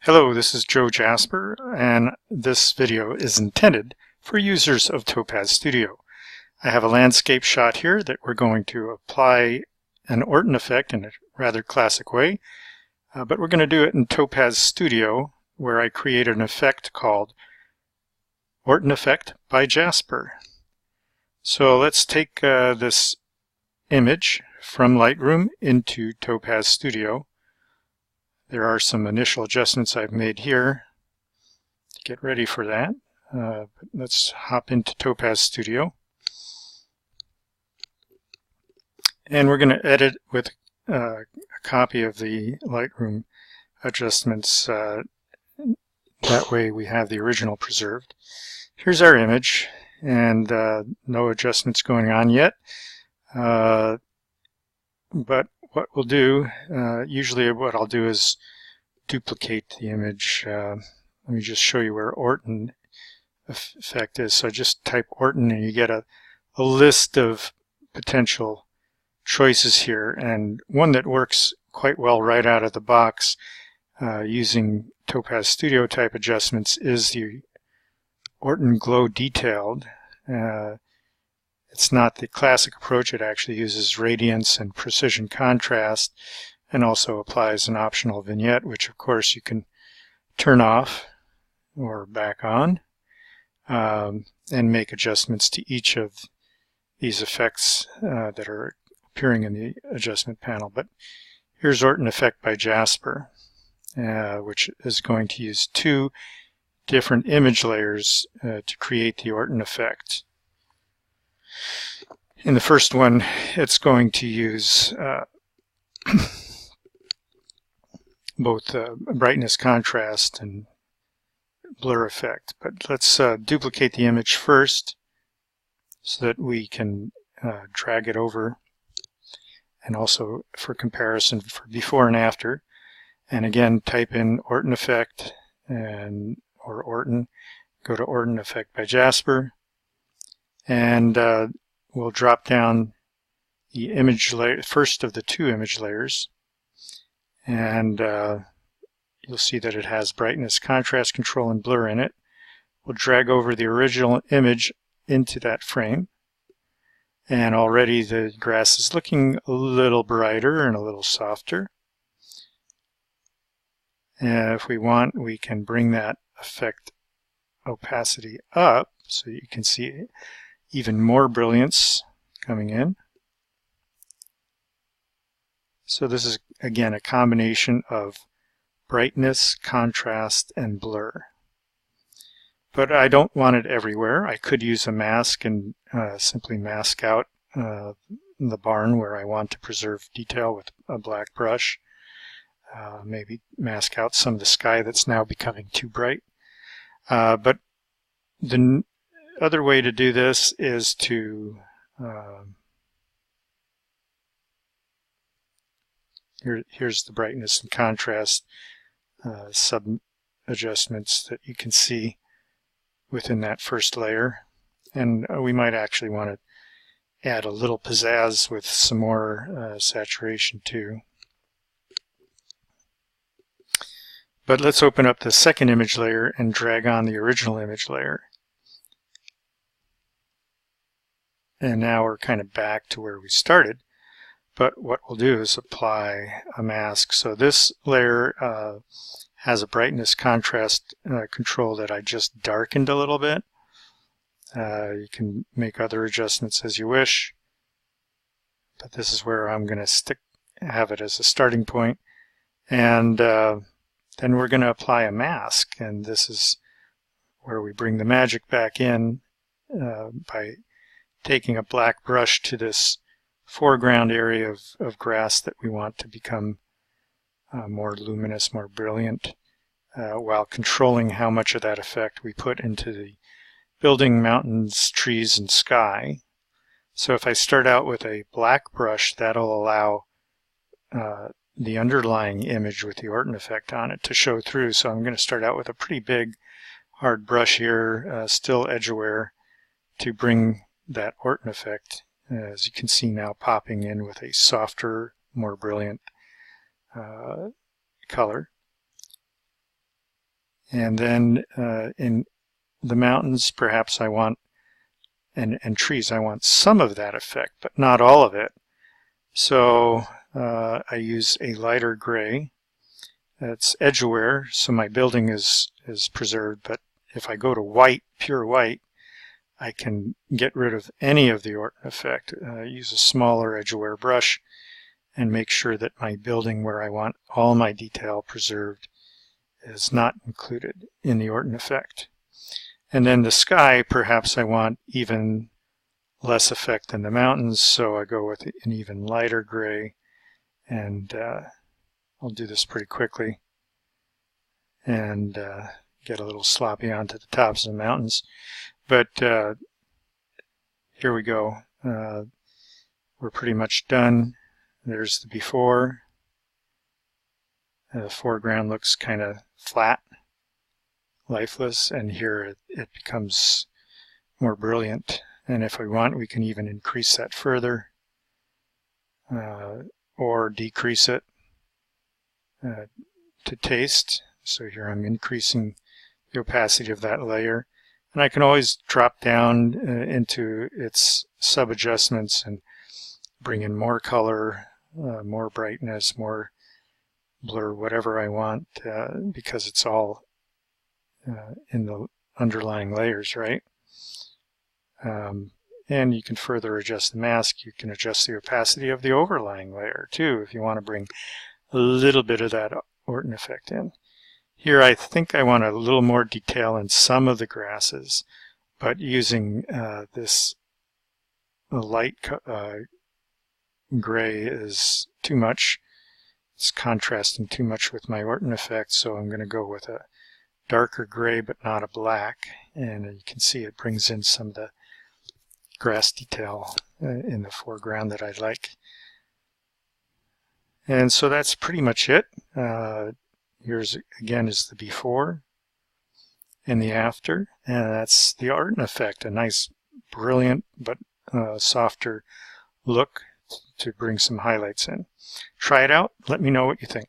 Hello, this is Jasper, and this video is intended for users of Topaz Studio. I have a landscape shot here that we're going to apply an Orton effect in a rather classic way, but we're going to do it in Topaz Studio, where I created an effect called Orton Effect by Jasper. So let's take this image from Lightroom into Topaz Studio. There are some initial adjustments I've made here to get ready for that. But let's hop into Topaz Studio. And we're going to edit with a copy of the Lightroom adjustments. That way we have the original preserved. Here's our image, and no adjustments going on yet. But what we'll do, usually what I'll do is duplicate the image. Let me just show you where Orton Effect is. So just type Orton and you get a list of potential choices here, and one that works quite well right out of the box using Topaz Studio type adjustments is the Orton Glow Detailed. It's not the classic approach. It actually uses radiance and precision contrast, and also applies an optional vignette, which of course you can turn off or back on, and make adjustments to each of these effects that are appearing in the adjustment panel. But here's Orton Effect by Jasper, which is going to use two different image layers to create the Orton Effect. In the first one, it's going to use both brightness, contrast, and blur effect. But let's duplicate the image first so that we can drag it over, and also for comparison for before and after. And again, type in Orton Effect or Orton. Go to Orton Effect by Jasper, and we'll drop down the image layer, first of the two image layers, and you'll see that it has brightness, contrast control, and blur in it. We'll drag over the original image into that frame, and already the grass is looking a little brighter and a little softer. And if we want, we can bring that effect opacity up so you can see even more brilliance coming in. So this is again a combination of brightness, contrast, and blur. But I don't want it everywhere. I could use a mask and simply mask out the barn where I want to preserve detail with a black brush. Maybe mask out some of the sky that's now becoming too bright. But the other way to do this is to here's the brightness and contrast sub adjustments that you can see within that first layer, and we might actually want to add a little pizzazz with some more saturation too. But let's open up the second image layer and drag on the original image layer. And now we're kind of back to where we started. But what we'll do is apply a mask. So this layer has a brightness contrast control that I just darkened a little bit. You can make other adjustments as you wish, but this is where I'm going to have it as a starting point. And then we're going to apply a mask, and this is where we bring the magic back in by taking a black brush to this foreground area of grass that we want to become more luminous, more brilliant, while controlling how much of that effect we put into the building, mountains, trees, and sky. So if I start out with a black brush, that'll allow the underlying image with the Orton effect on it to show through. So I'm going to start out with a pretty big hard brush here, still edge aware, to bring that Orton effect, as you can see now, popping in with a softer, more brilliant color. And then in the mountains, perhaps I want, and trees, I want some of that effect, but not all of it. So I use a lighter gray. It's edge-aware, so my building is preserved, but if I go to white, pure white, I can get rid of any of the Orton effect. Use a smaller edge-aware brush and make sure that my building where I want all my detail preserved is not included in the Orton effect. And then the sky, perhaps I want even less effect than the mountains, so I go with an even lighter gray, and I'll do this pretty quickly and get a little sloppy onto the tops of the mountains. But here we go. We're pretty much done. There's the before. The foreground looks kind of flat, lifeless, and here it becomes more brilliant. And if we want, we can even increase that further or decrease it to taste. So here I'm increasing the opacity of that layer. And I can always drop down into its sub-adjustments and bring in more color, more brightness, more blur, whatever I want, because it's all in the underlying layers, right? And you can further adjust the mask. You can adjust the opacity of the overlying layer too if you want to bring a little bit of that Orton effect in. Here I think I want a little more detail in some of the grasses, but using this light gray is too much. It's contrasting too much with my Orton effect, so I'm going to go with a darker gray but not a black, and you can see it brings in some of the grass detail in the foreground that I like. And so that's pretty much it. Here's again is the before and the after, and that's the Orton effect, a nice brilliant but softer look to bring some highlights in. Try it out, let me know what you think.